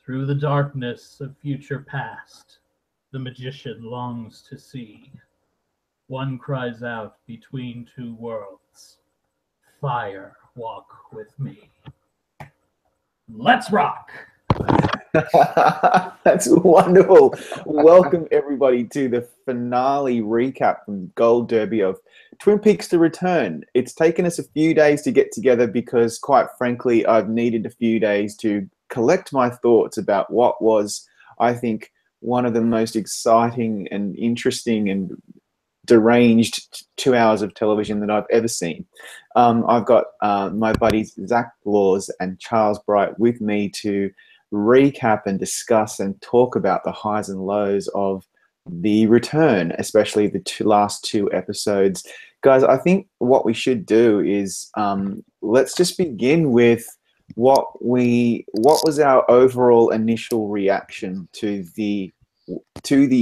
Through the darkness of future past, the magician longs to see. One cries out between two worlds, "Fire, walk with me." Let's rock! That's wonderful. Welcome, everybody, to the finale recap from Gold Derby of Twin Peaks: The Return. It's taken us a few days to get together because, quite frankly, I've needed a few days to collect my thoughts about what was, I think, one of the most exciting and interesting and deranged 2 hours of television that I've ever seen. I've got my buddies Zach Laws and Charles Bright with me to recap and discuss and talk about the highs and lows of The Return, especially the last two episodes. Guys, I think what we should do is let's just begin with what was our overall initial reaction to the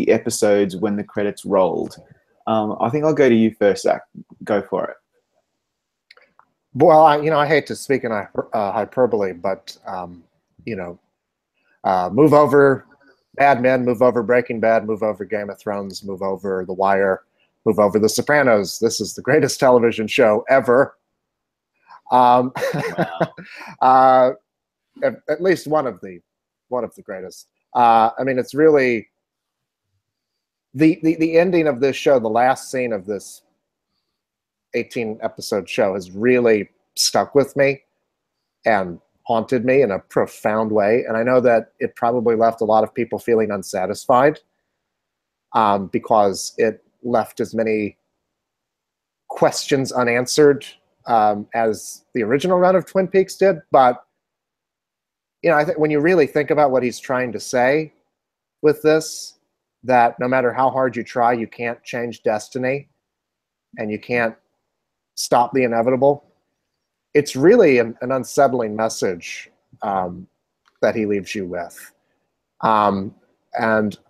episodes when the credits rolled. I think I'll go to you first, Zach. Go for it. Well, I hate to speak in hyperbole, but move over Mad Men, move over Breaking Bad, move over Game of Thrones, move over The Wire, move over The Sopranos. This is the greatest television show ever. Wow. At least one of the greatest. I mean, it's really the ending of this show. The last scene of this 18-episode show has really stuck with me and haunted me in a profound way. And I know that it probably left a lot of people feeling unsatisfied because it left as many questions unanswered as the original run of Twin Peaks did. But I think when you really think about what he's trying to say with this, that no matter how hard you try, you can't change destiny and you can't stop the inevitable. It's really an unsettling message that he leaves you with. And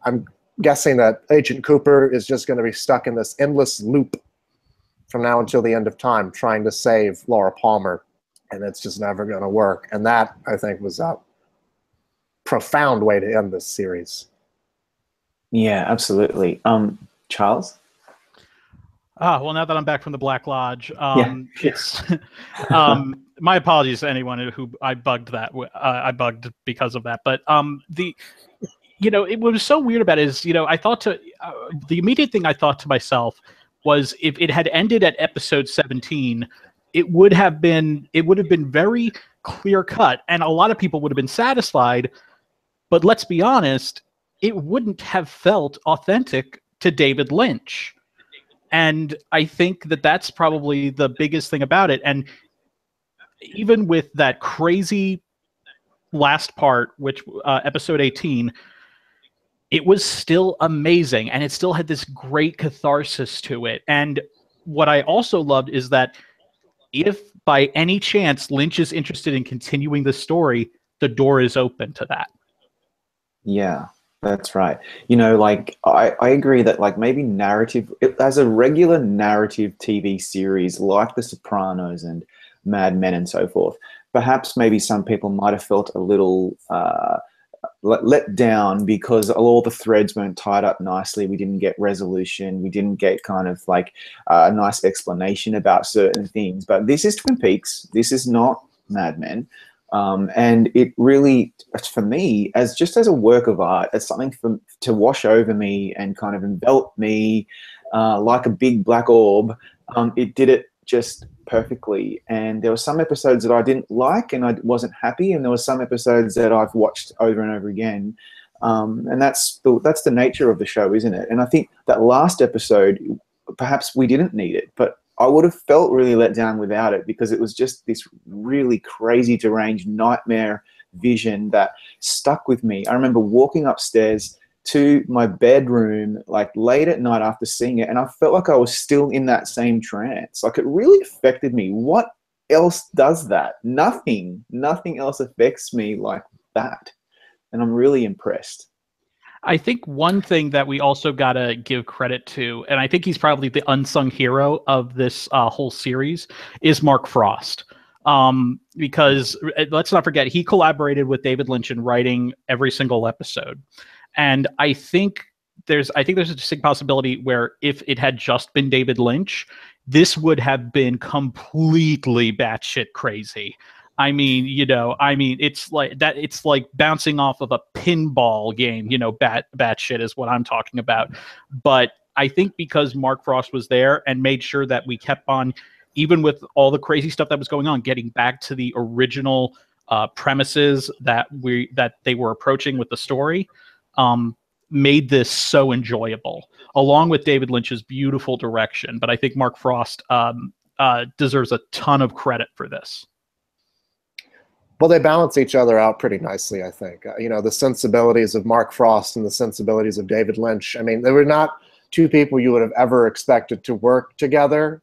I'm guessing that Agent Cooper is just going to be stuck in this endless loop from now until the end of time, trying to save Laura Palmer, and it's just never going to work. And that, I think, was a profound way to end this series. Yeah, absolutely. Charles? Well, now that I'm back from the Black Lodge, Yeah. it's my apologies to anyone who I bugged because of that. But it was so weird about it is, I thought the immediate thing I thought to myself was if it had ended at episode 17, it would have been very clear cut, and a lot of people would have been satisfied. But let's be honest, it wouldn't have felt authentic to David Lynch. And I think that that's probably the biggest thing about it. And even with that crazy last part, which episode 18, it was still amazing. And it still had this great catharsis to it. And what I also loved is that if by any chance Lynch is interested in continuing the story, the door is open to that. Yeah. That's right. I agree that maybe narrative, as a regular narrative TV series like The Sopranos and Mad Men and so forth, perhaps maybe some people might have felt a little let down because all the threads weren't tied up nicely. We didn't get resolution. We didn't get kind of a nice explanation about certain things. But this is Twin Peaks. This is not Mad Men. And it really, for me, as a work of art, as something to wash over me and kind of envelop me like a big black orb, it did it just perfectly. And there were some episodes that I didn't like and I wasn't happy, and there were some episodes that I've watched over and over again. And that's the nature of the show, isn't it? And I think that last episode, perhaps we didn't need it, but I would have felt really let down without it because it was just this really crazy, deranged nightmare vision that stuck with me. I remember walking upstairs to my bedroom late at night after seeing it, and I felt like I was still in that same trance. It really affected me. What else does that? Nothing else affects me like that. And I'm really impressed. I think one thing that we also got to give credit to, and I think he's probably the unsung hero of this whole series, is Mark Frost. because let's not forget, he collaborated with David Lynch in writing every single episode. And I think there's a distinct possibility where if it had just been David Lynch, this would have been completely batshit crazy. I mean, it's like that. It's like bouncing off of a pinball game. Batshit is what I'm talking about. But I think because Mark Frost was there and made sure that we kept on, even with all the crazy stuff that was going on, getting back to the original premises that they were approaching with the story, made this so enjoyable, along with David Lynch's beautiful direction. But I think Mark Frost deserves a ton of credit for this. Well, they balance each other out pretty nicely, I think. The sensibilities of Mark Frost and the sensibilities of David Lynch. I mean, they were not two people you would have ever expected to work together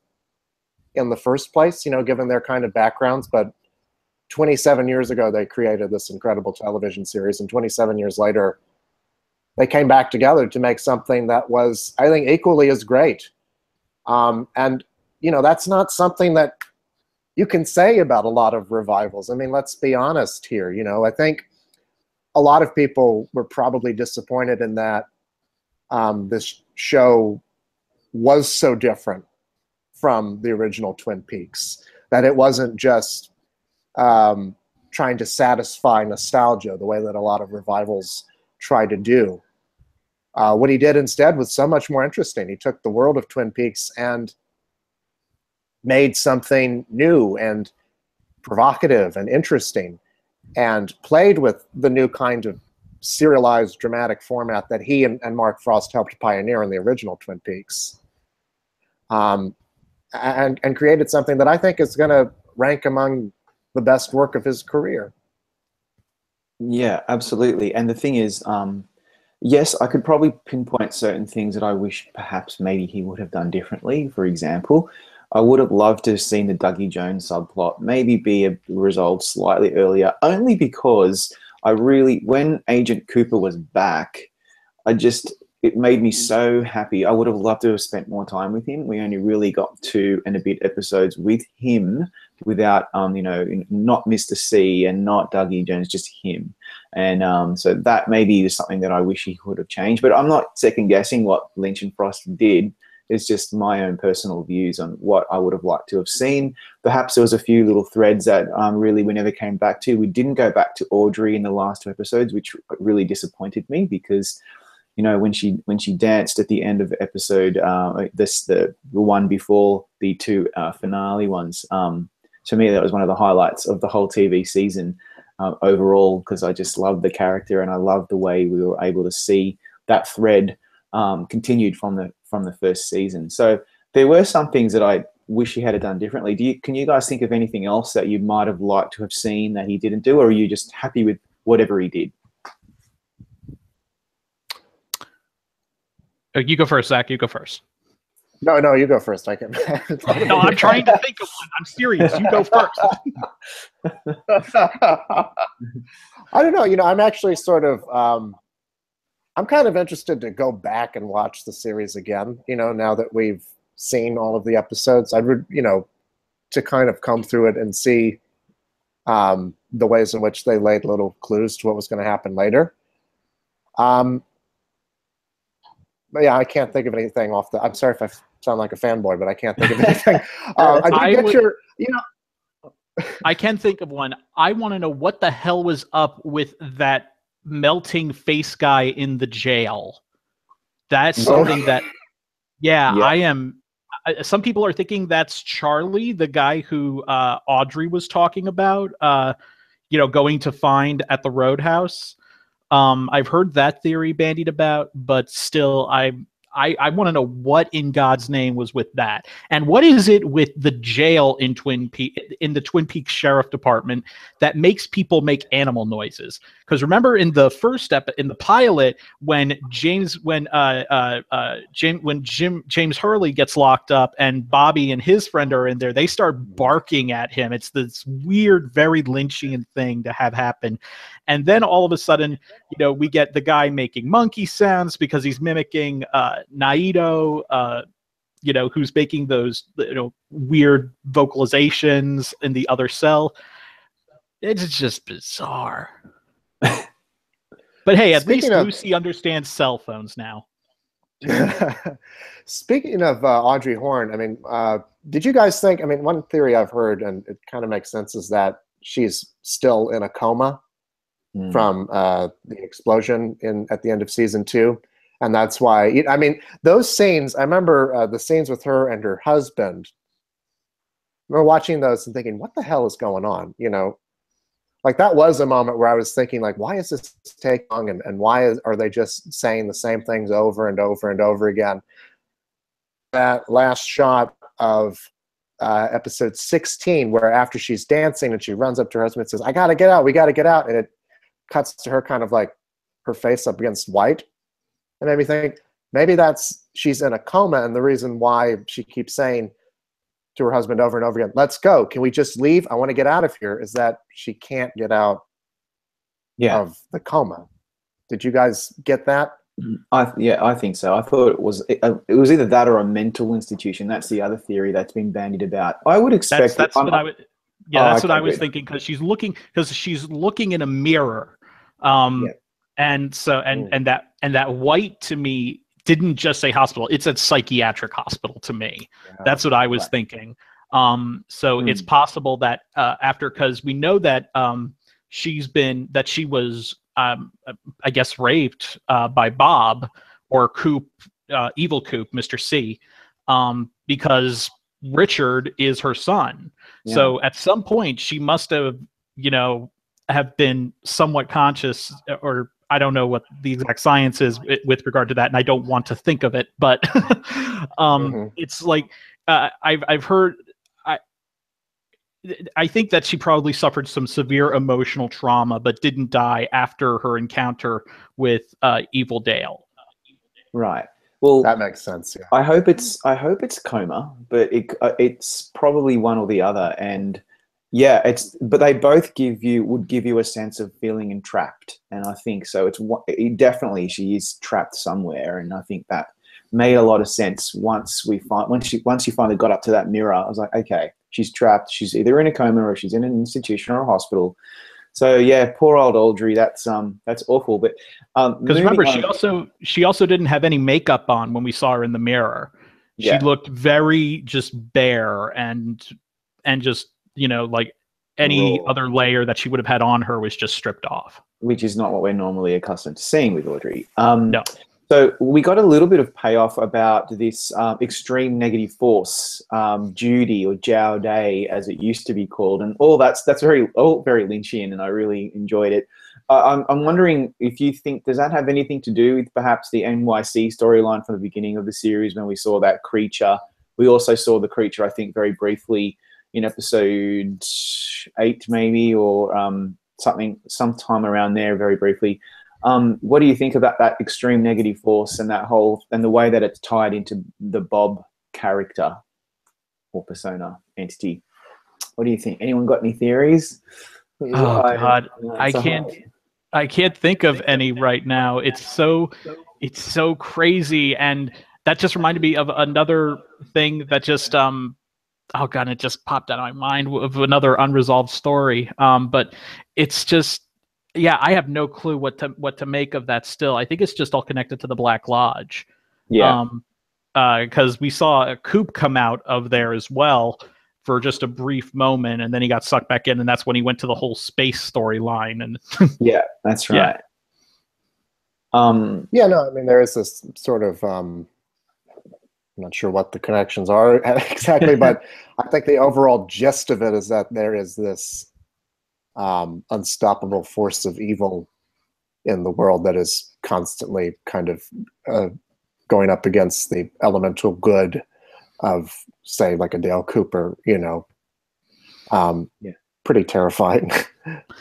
in the first place, given their kind of backgrounds. But 27 years ago, they created this incredible television series, and 27 years later, they came back together to make something that was, I think, equally as great. And that's not something that you can say about a lot of revivals. I mean, let's be honest here. I think a lot of people were probably disappointed in that this show was so different from the original Twin Peaks, that it wasn't just trying to satisfy nostalgia the way that a lot of revivals try to do. What he did instead was so much more interesting. He took the world of Twin Peaks and made something new and provocative and interesting, and played with the new kind of serialized dramatic format that he and Mark Frost helped pioneer in the original Twin Peaks, and created something that I think is going to rank among the best work of his career. Yeah, absolutely. And the thing is, yes, I could probably pinpoint certain things that I wish perhaps maybe he would have done differently. For example, I would have loved to have seen the Dougie Jones subplot maybe be resolved slightly earlier, only because when Agent Cooper was back, it made me so happy. I would have loved to have spent more time with him. We only really got 2 and a bit episodes with him without, not Mr. C and not Dougie Jones, just him. And so that maybe is something that I wish he would have changed. But I'm not second guessing what Lynch and Frost did. It's just my own personal views on what I would have liked to have seen. Perhaps there was a few little threads that really we never came back to. We didn't go back to Audrey in the last 2 episodes, which really disappointed me because, when she danced at the end of the episode, the one before the 2 finale ones, to me that was one of the highlights of the whole TV season overall, because I just loved the character and I loved the way we were able to see that thread continued from the first season. So there were some things that I wish he had done differently. Can you guys think of anything else that you might have liked to have seen that he didn't do, or are you just happy with whatever he did? You go first, Zach. You go first. No, you go first. I can. No, I'm trying to think of one. I'm serious. You go first. I don't know. I'm actually sort of. I'm kind of interested to go back and watch the series again. Now that we've seen all of the episodes, I'd to kind of come through it and see the ways in which they laid little clues to what was going to happen later. But yeah, I can't think of anything off the. I'm sorry if I sound like a fanboy, but I can't think of anything. I can think of one. I want to know what the hell was up with that melting face guy in the jail. That's something that. Yeah, I am. Some people are thinking that's Charlie, the guy who Audrey was talking about. Going to find at the Roadhouse. I've heard that theory bandied about, but still, I want to know what in God's name was with that, and what is it with the jail in the Twin Peaks Sheriff Department that makes people make animal noises? Because remember in the first in the pilot, when James Hurley gets locked up and Bobby and his friend are in there, they start barking at him. It's this weird, very Lynchian thing to have happen. And then all of a sudden, we get the guy making monkey sounds because he's mimicking Naito, who's making those weird vocalizations in the other cell. It's just bizarre. But hey, at least Lucy understands cell phones now. Speaking of Audrey Horne, I mean, did you guys think? I mean, one theory I've heard, and it kind of makes sense, is that she's still in a coma from the explosion at the end of season 2, and that's why. I mean, those scenes. I remember the scenes with her and her husband. I remember watching those and thinking, "What the hell is going on?" Like that was a moment where I was thinking, like, why is this taking long, and why are they just saying the same things over and over and over again? That last shot of episode 16, where after she's dancing and she runs up to her husband and says, "I gotta get out, we gotta get out," and it cuts to her kind of like her face up against white, and made me think maybe she's in a coma, and the reason why she keeps saying to her husband over and over again, "Let's go. Can we just leave? I want to get out of here," is that she can't get out of the coma. Did you guys get that? I think so. I thought it was either that or a mental institution. That's the other theory that's been bandied about. I would expect that's what I would. Yeah, that's what I was thinking, because she's looking in a mirror, and so and that white to me didn't just say hospital; it said psychiatric hospital to me. That's what I was thinking. So it's possible that because we know that she was I guess raped by Bob or Coop, evil Coop, Mr. C, because Richard is her son. Yeah. So at some point she must have have been somewhat conscious, or I don't know what the exact science is with regard to that, and I don't want to think of it, but it's like I've heard. I think that she probably suffered some severe emotional trauma, but didn't die after her encounter with Evil Dale. Right. Well, that makes sense. Yeah. I hope it's coma, but it's probably one or the other, and. Yeah, but they both would give you a sense of feeling entrapped, and I think so. Definitely she is trapped somewhere, and I think that made a lot of sense once you finally got up to that mirror. I was like, okay, she's trapped. She's either in a coma or she's in an institution or a hospital. So yeah, poor old Audrey. That's awful. But because remember, she also didn't have any makeup on when we saw her in the mirror. She looked very just bare and just. Like any other layer that she would have had on her was just stripped off. Which is not what we're normally accustomed to seeing with Audrey. No. So we got a little bit of payoff about this extreme negative force, Judy or Jowday, as it used to be called. And all that's very Lynchian, and I really enjoyed it. I'm wondering if you think, does that have anything to do with perhaps the NYC storyline from the beginning of the series when we saw that creature? We also saw the creature, I think, very briefly in episode 8 maybe, or sometime around there, very briefly. What do you think about that extreme negative force and and the way that it's tied into the Bob character or persona entity? What do you think? Anyone got any theories? Oh God, I can't think of any right now. It's so crazy, and that just reminded me of another thing that just oh God, it just popped out of my mind of another unresolved story. But it's just, yeah, I have no clue what to make of that still. I think it's just all connected to the Black Lodge. Yeah. Because we saw a Coop come out of there as well for just a brief moment, and then he got sucked back in, and that's when he went to the whole space storyline. And yeah, that's right. Yeah, no, I mean, there is this sort of I'm not sure what the connections are exactly, but I think the overall gist of it is that there is this unstoppable force of evil in the world that is constantly kind of going up against the elemental good of, say, like a Dale Cooper, pretty terrifying.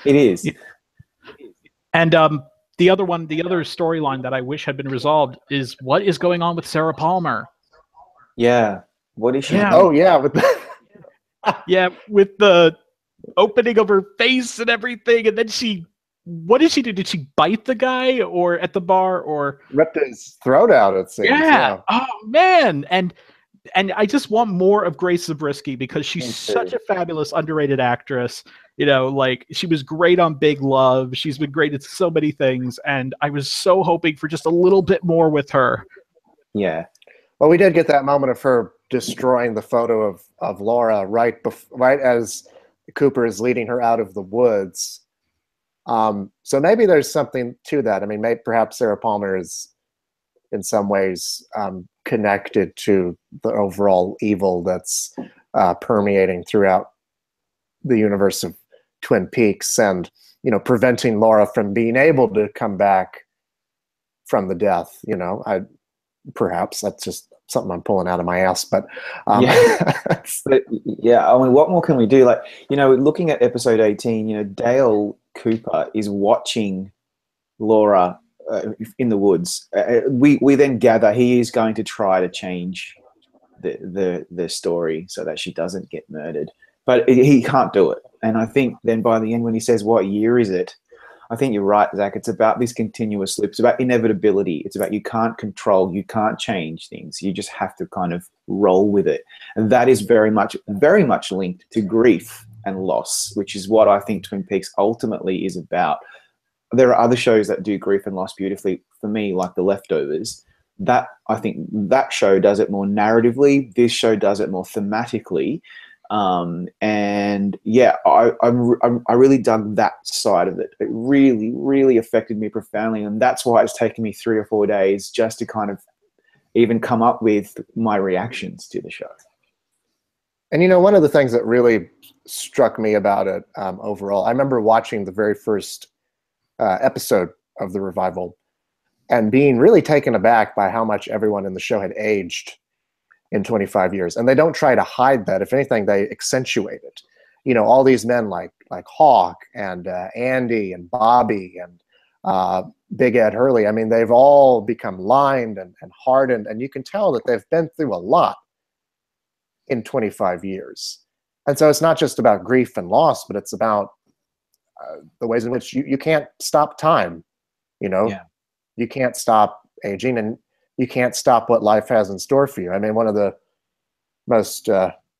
It is. And the other storyline that I wish had been resolved is what is going on with Sarah Palmer. Yeah. What is she? Yeah. Oh yeah, yeah, with the opening of her face and everything, and then what did she do? Did she bite the guy or at the bar or ripped his throat out? It seems. Yeah. Oh man, and and I just want more of Grace Zabriskie because she's such a fabulous, underrated actress. You know, like she was great on Big Love. She's been great at so many things, and I was so hoping for just a little bit more with her. Yeah. Well, we did get that moment of her destroying the photo of Laura right as Cooper is leading her out of the woods. So maybe there's something to that. I mean, perhaps Sarah Palmer is in some ways connected to the overall evil that's permeating throughout the universe of Twin Peaks, and preventing Laura from being able to come back from the death. Perhaps that's just something I'm pulling out of my ass, but yeah. I mean, what more can we do? Like, looking at episode 18, Dale Cooper is watching Laura in the woods. We then gather he is going to try to change the story so that she doesn't get murdered, but he can't do it. And I think then by the end, when he says, "What year is it?" I think you're right, Zach. It's about this continuous loop. It's about inevitability. It's about you can't control, you can't change things. You just have to kind of roll with it. And that is very much linked to grief and loss, which is what I think Twin Peaks ultimately is about. There are other shows that do grief and loss beautifully for me, like The Leftovers. I think that show does it more narratively. This show does it more thematically. And yeah, I really dug that side of it. It really, really affected me profoundly, and that's why it's taken me 3 or 4 days just to kind of even come up with my reactions to the show. And one of the things that really struck me about it overall, I remember watching the very first episode of the revival and being really taken aback by how much everyone in the show had aged in 25 years. And they don't try to hide that. If anything, they accentuate it. All these men like Hawk and Andy and Bobby and Big Ed Hurley, I mean, they've all become lined and hardened, and you can tell that they've been through a lot in 25 years. And so it's not just about grief and loss, but it's about the ways in which you can't stop time, Yeah. You can't stop aging, and you can't stop what life has in store for you. I mean, one of the most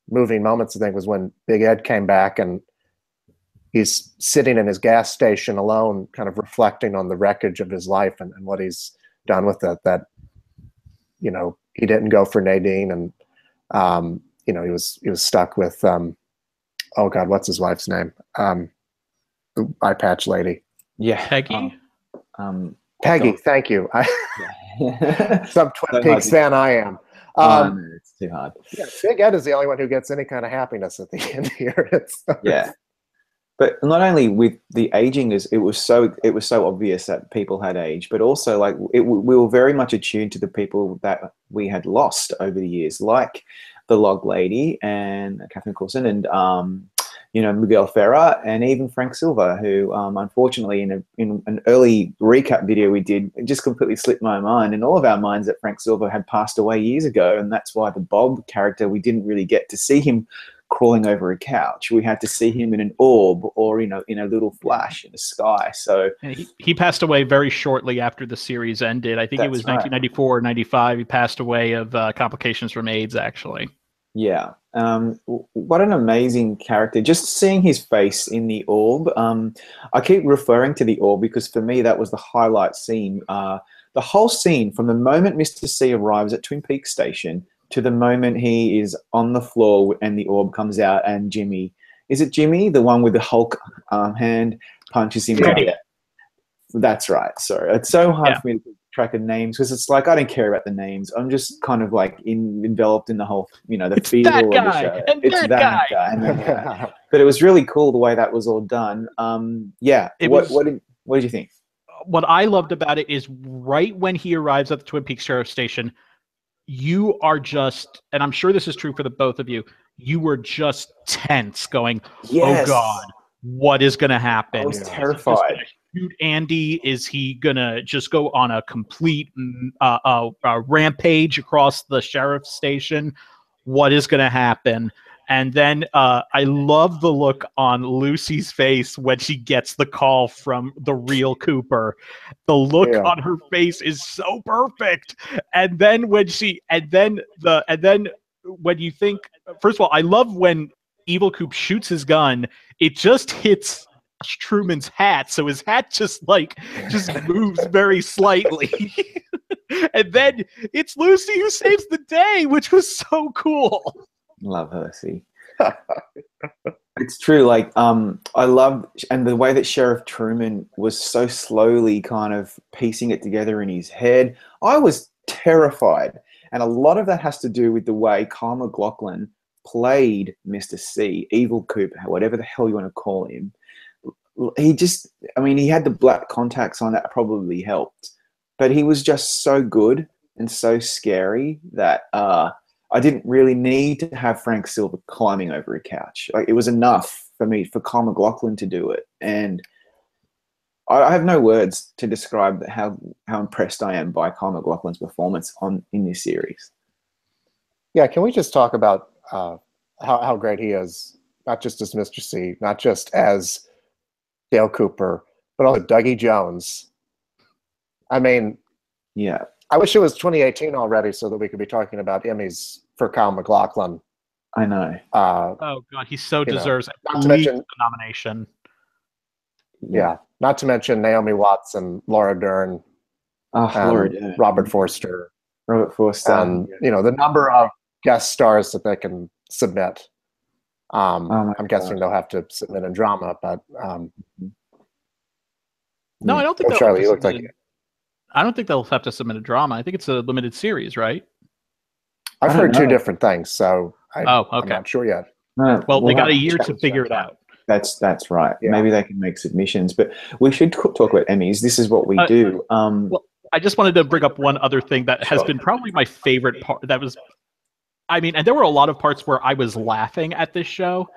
moving moments, I think, was when Big Ed came back and he's sitting in his gas station alone, kind of reflecting on the wreckage of his life and what he's done with it. That, he didn't go for Nadine, and he was stuck with oh God, what's his wife's name? The eye patch lady. Yeah, Peggy. Peggy, thank you. Some Twin Peaks fan I am. It's too hard. Yeah, Big Ed is the only one who gets any kind of happiness at the end here. Yeah, but not only with the aging, it was so obvious that people had aged, but also like we were very much attuned to the people that we had lost over the years, like the Log Lady and Catherine Coulson and Miguel Ferrer, and even Frank Silva, who unfortunately in an early recap video we did, it just completely slipped my mind and all of our minds that Frank Silva had passed away years ago. And that's why the Bob character, we didn't really get to see him crawling over a couch. We had to see him in an orb or in a little flash in the sky. So he passed away very shortly after the series ended. I think it was 1994 or 95. He passed away of complications from AIDS, actually. Yeah. What an amazing character. Just seeing his face in the orb. I keep referring to the orb because for me that was the highlight scene. The whole scene from the moment Mr. C arrives at Twin Peaks Station to the moment he is on the floor and the orb comes out and Jimmy, is it Jimmy? The one with the Hulk hand punches him. Yeah. That's right. Sorry. It's so hard for me to keep track of names because it's like I don't care about the names. I'm just kind of like enveloped in the whole, the feel of the show. It's that guy. And that guy. But it was really cool the way that was all done. What did you think? What I loved about it is right when he arrives at the Twin Peaks Sheriff Station, you are just, and I'm sure this is true for the both of you, you were just tense going, yes. Oh God, what is going to happen? I was terrified. Shoot Andy? Is he gonna just go on a complete rampage across the sheriff's station? What is gonna happen? And then I love the look on Lucy's face when she gets the call from the real Cooper. The look on her face is so perfect. And then when when you think, first of all, I love when Evil Coop shoots his gun, it just hits Truman's hat, so his hat just moves very slightly. And then it's Lucy who saves the day, which was so cool. Love Lucy. It's true. Like, I love, and the way that Sheriff Truman was so slowly kind of piecing it together in his head. I was terrified, and a lot of that has to do with the way Kyle MacLachlan played Mr. C, Evil Coop, whatever the hell you want to call him. He just, I mean, he had the black contacts on, that probably helped, but he was just so good and so scary that I didn't really need to have Frank Silver climbing over a couch. Like, it was enough for me, for Kyle MacLachlan to do it. And I have no words to describe how impressed I am by Kyle MacLachlan's performance in this series. Yeah, can we just talk about how great he is, not just as Mr. C, not just as Dale Cooper, but also Dougie Jones. I mean, yeah. I wish it was 2018 already so that we could be talking about Emmys for Kyle MacLachlan. I know. Oh God, he so deserves not to mention the nomination. Yeah, not to mention Naomi Watts and Laura Dern, Laura Dern. Robert Forster, and the number of guest stars that they can submit. I'm guessing they'll have to submit in drama, but no, I don't think. Charlie, you look like. I don't think they'll have to submit a drama. I think it's a limited series, right? I've heard two different things, so okay. I'm not sure yet. No, well, they got a year to figure it out. That's right. Yeah. Maybe they can make submissions, but we should talk about Emmys. This is what we do. Well, I just wanted to bring up one other thing that has been probably my favorite part. That was, I mean, and there were a lot of parts where I was laughing at this show.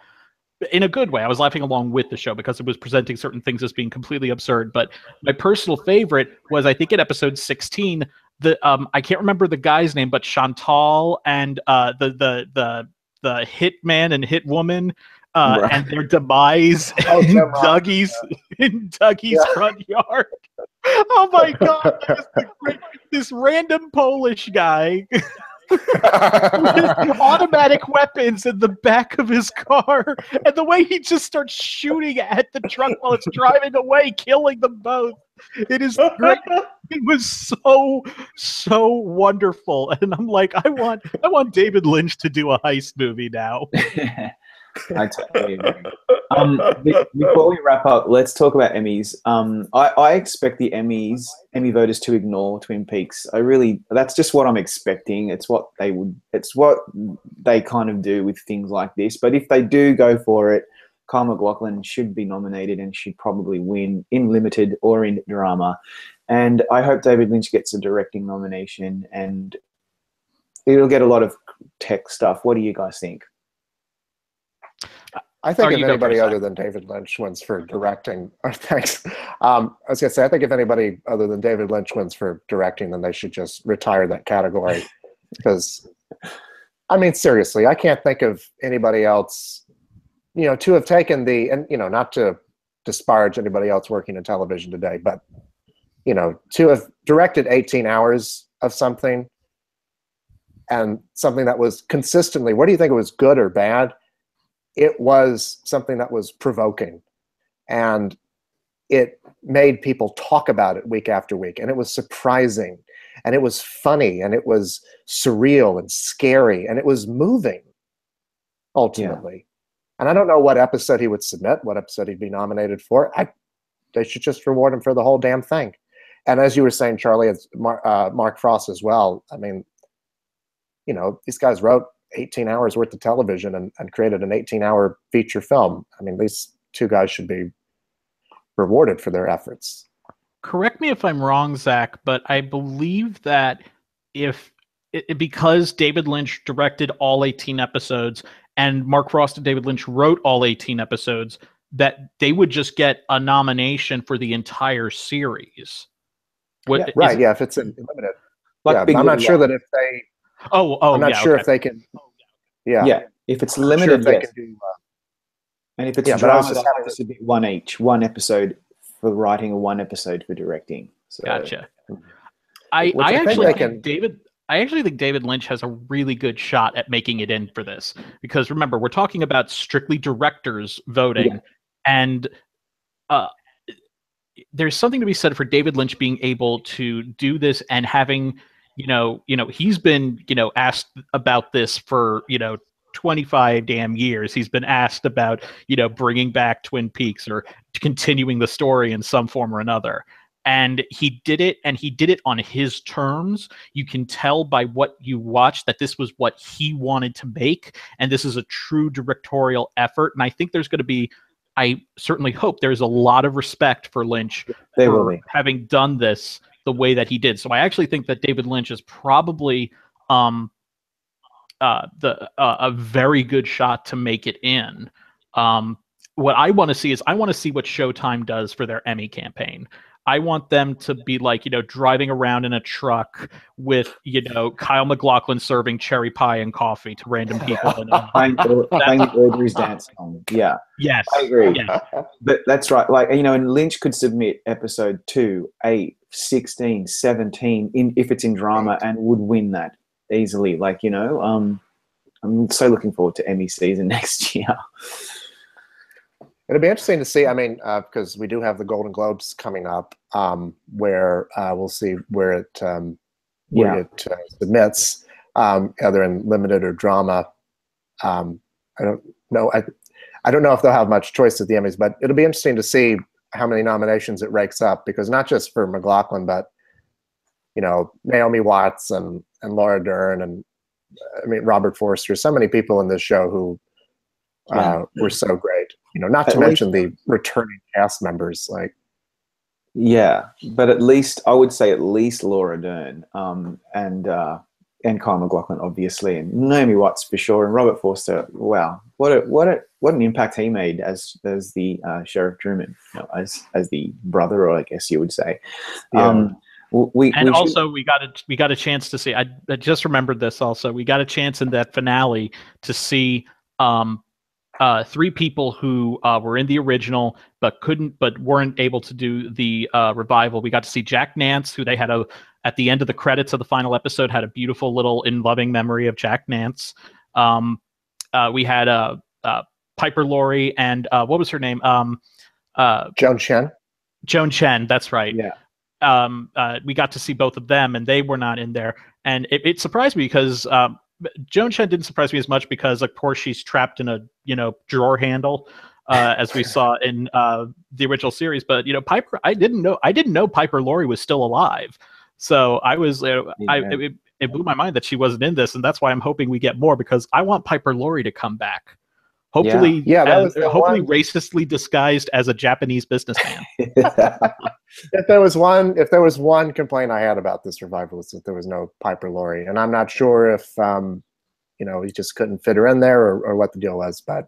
In a good way. I was laughing along with the show because it was presenting certain things as being completely absurd. But my personal favorite was, I think, in episode 16, I can't remember the guy's name, but Chantal and the hitman and hitwoman and their demise in Dougie's front yard. Oh my God! This random Polish guy. With automatic weapons in the back of his car, and the way he just starts shooting at the truck while it's driving away, killing them both. It is great. It was so wonderful, and I'm like, I want David Lynch to do a heist movie now. I totally agree. Before we wrap up, let's talk about Emmys. I expect the Emmy voters to ignore Twin Peaks. That's just what I'm expecting. It's what they kind of do with things like this. But if they do go for it, Kyle MacLachlan should be nominated and should probably win in limited or in drama. And I hope David Lynch gets a directing nomination, and it'll get a lot of tech stuff. What do you guys think? I think if anybody other than David Lynch wins for directing, thanks. I was going to say, I think if anybody other than David Lynch wins for directing, then they should just retire that category. Because, I mean, seriously, I can't think of anybody else, to have taken and not to disparage anybody else working in television today, but, to have directed 18 hours of something and something that was consistently, where do you think it was good or bad? It was something that was provoking, and it made people talk about it week after week, and it was surprising, and it was funny, and it was surreal and scary, and it was moving, ultimately. Yeah. And I don't know what episode he would submit, what episode he'd be nominated for. They should just reward him for the whole damn thing. And as you were saying, Charlie, it's Mark Frost as well. I mean, these guys wrote 18 hours worth of television and created an 18-hour feature film. I mean, these two guys should be rewarded for their efforts. Correct me if I'm wrong, Zach, but I believe that because David Lynch directed all 18 episodes and Mark Frost and David Lynch wrote all 18 episodes, that they would just get a nomination for the entire series. If it's limited. I'm not sure that if they... I'm not sure if they can. Yeah. If it's limited, sure can do, and if it's drama, this would be one episode for writing and one episode for directing. So. Gotcha. I actually think I actually think David Lynch has a really good shot at making it in for this, because remember, we're talking about strictly directors voting, and there's something to be said for David Lynch being able to do this and having, he's been, asked about this for, 25 damn years. He's been asked about, bringing back Twin Peaks or continuing the story in some form or another. And he did it, and he did it on his terms. You can tell by what you watch that this was what he wanted to make, and this is a true directorial effort. And I think there's going to be, I certainly hope there's a lot of respect for Lynch for having done this the way that he did. So I actually think that David Lynch is probably a very good shot to make it in. What I want to see is, I want to see what Showtime does for their Emmy campaign. I want them to be like, driving around in a truck with, Kyle MacLachlan serving cherry pie and coffee to random people. Playing Audrey's dance song. Yeah. Yes. I agree. Yes. But that's right. Like, and Lynch could submit episode 2, 8, 16, 17 if it's in drama, and would win that easily. Like, I'm so looking forward to Emmy season next year. It'll be interesting to see. I mean, because we do have the Golden Globes coming up, where we'll see where it submits, either in limited or drama. I don't know. I don't know if they'll have much choice at the Emmys, but it'll be interesting to see how many nominations it rakes up. Because not just for MacLachlan, but Naomi Watts and Laura Dern, and Robert Forster. So many people in this show who were so great. Not to mention the returning cast members. But at least I would say at least Laura Dern, and Kyle MacLachlan, obviously, and Naomi Watts for sure, and Robert Forster. Wow, what an impact he made as the Sheriff Truman, as the brother, or I guess you would say. Yeah. We got a chance to see. I just remembered this. Also, we got a chance in that finale to see 3 people who were in the original but weren't able to do the revival. We got to see Jack Nance, who they had at the end of the credits of the final episode, had a beautiful little in loving memory of Jack Nance. We had Piper Laurie and what was her name? Joan Chen. Joan Chen, that's right. Yeah. We got to see both of them, and they were not in there. And it surprised me because Joan Chen didn't surprise me as much because, of course, she's trapped in a drawer handle, as we saw in the original series. But Piper, I didn't know Piper Laurie was still alive. So I was it blew my mind that she wasn't in this, and that's why I'm hoping we get more, because I want Piper Laurie to come back. Hopefully, hopefully racistly disguised as a Japanese businessman. If there was one complaint I had about this revival, was that there was no Piper Laurie, and I'm not sure if he just couldn't fit her in there, or what the deal was. But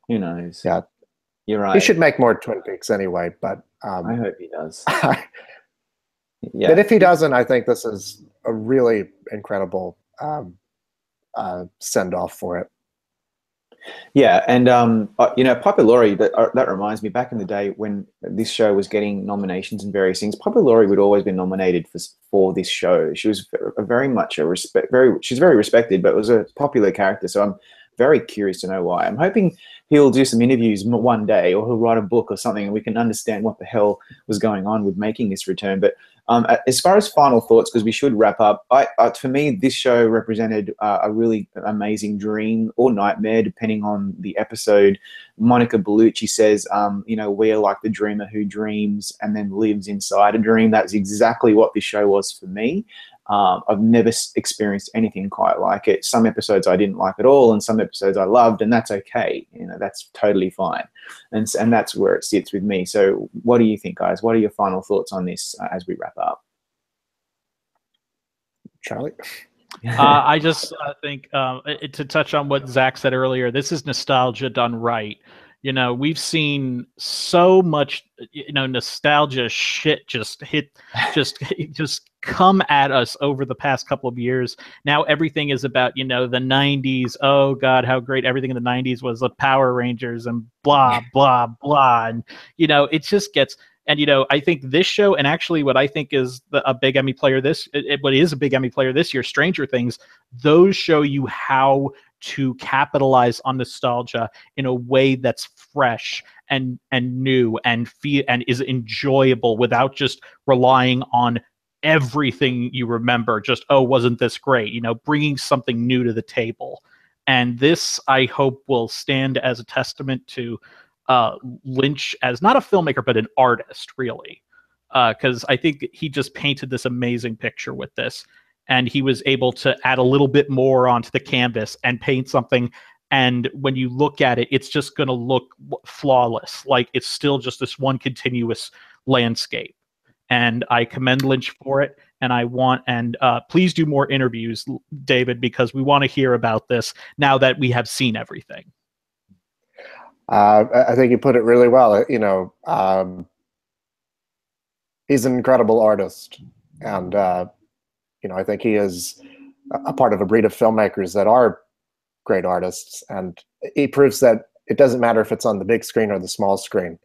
who knows? Yeah, you're right. He should make more Twin Peaks anyway. But I hope he does. Yeah. But if he doesn't, I think this is a really incredible send off for it. Yeah, and Piper Laurie, that reminds me, back in the day when this show was getting nominations and various things, Piper Laurie would always be nominated for this show. She was she's very respected, but was a popular character. So I'm very curious to know why. I'm hoping he'll do some interviews one day, or he'll write a book or something, and we can understand what the hell was going on with making this return. But as far as final thoughts, because we should wrap up, for me, this show represented a really amazing dream or nightmare, depending on the episode. Monica Bellucci says, we are like the dreamer who dreams and then lives inside a dream. That's exactly what this show was for me. I've never experienced anything quite like it. Some episodes I didn't like at all, and some episodes I loved, and that's okay. That's totally fine. And that's where it sits with me. So what do you think, guys? What are your final thoughts on this as we wrap up? Charlie? I just think to touch on what Zach said earlier, this is nostalgia done right. We've seen so much, nostalgia shit just come at us over the past couple of years. Now everything is about, the 90s. Oh God, how great everything in the 90s was, the Power Rangers and blah, blah, blah. And, it just gets, And, you know, I think this show, and actually what I think is a big Emmy player what is a big Emmy player this year, Stranger Things, those show you how to capitalize on nostalgia in a way that's fresh and new and is enjoyable without just relying on everything you remember. Just, oh, wasn't this great? You know, bringing something new to the table. And this, I hope, will stand as a testament to Lynch as not a filmmaker, but an artist, really. Because I think he just painted this amazing picture with this. And he was able to add a little bit more onto the canvas and paint something. And when you look at it, it's just going to look flawless. Like it's still just this one continuous landscape. And I commend Lynch for it. And please do more interviews, David, because we want to hear about this now that we have seen everything. I think you put it really well. You know, he's an incredible artist, and you know, I think he is a part of a breed of filmmakers that are great artists, and he proves that it doesn't matter if it's on the big screen or the small screen.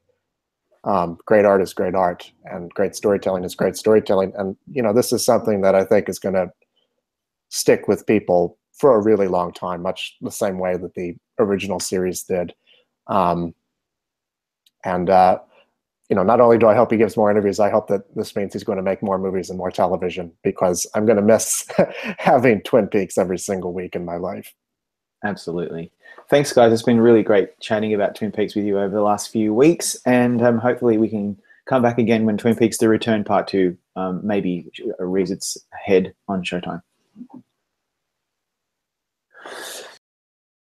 Great art is great art, and great storytelling is great storytelling. And you know, this is something that I think is going to stick with people for a really long time, much the same way that the original series did. You know, not only do I hope he gives more interviews, I hope that this means he's going to make more movies and more television, because I'm going to miss having Twin Peaks every single week in my life. Absolutely. Thanks, guys. It's been really great chatting about Twin Peaks with you over the last few weeks, and hopefully we can come back again when Twin Peaks The Return Part 2 maybe rears its head on Showtime.